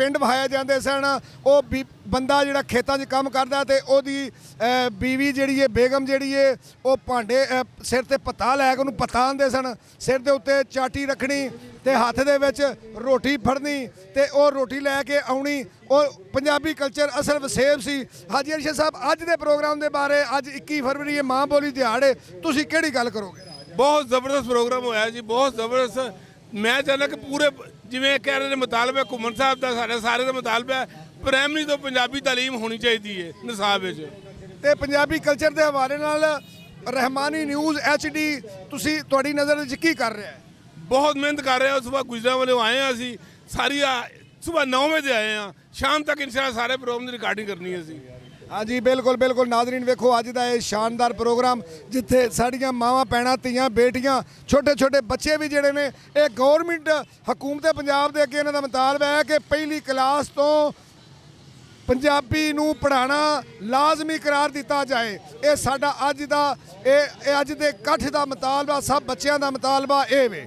पिंड वहाए जाते सन। वो बंदा जिहड़ा खेतां 'च काम करदा ते ओहदी बीवी जिहड़ी है बेगम जिहड़ी है वो भांडे सिर ते पत्ता लैके उहनूं पत्ता आंदे सन, सिर दे उत्ते चाटी रखनी ते हत्थ दे विच रोटी फड़नी ते ओह रोटी लैके आउणी। और पंजाबी कल्चर असल वसेब सी। हाजी अरशद साहब अज दे प्रोग्राम दे बारे, अज 21 फरवरी है, माँ बोली दिहाड़े, तुसीं किहड़ी गल करोगे? बहुत ज़बरदस्त प्रोग्राम होया जी, बहुत ज़बरदस्त। मैं चाहना कि पूरे जिवें कह रहे मुतालबा घुमन साहब का साढ़े सारे का मुतालबा है प्राइमरी तो पंजाबी तालीम होनी चाहिए है निसाब विच। ते पंजाबी कल्चर के हवाले नाल रहमानी न्यूज़ HD तुसीं तुहाडी नज़र विच की कर रहा है? बहुत मेहनत कर रहे हैं। सुबह गुजरा वाले आए हैं असी सारी सुबह 9 बजे आए हैं, शाम तक इंशाअल्लाह सारे प्रोग्राम की रिकॉर्डिंग करनी है असी। हाँ जी बिल्कुल बिल्कुल नाज़रीन वेखो अज का यह शानदार प्रोग्राम जिथे साड़ियाँ मावां भैणां धीआं बेटियां छोटे छोटे बच्चे भी जिहड़े ने ये गौरमेंट हुकूमत पंजाब के अगे इन्हां दा मुतालबा है कि पहली क्लास तो पंजाबी नूं पढ़ाना लाजमी करार दिता जाए। ये साडा अज दा अज दे इकट्ठ दा मुतालबा, सब बच्चों का मुतालबा ये वे।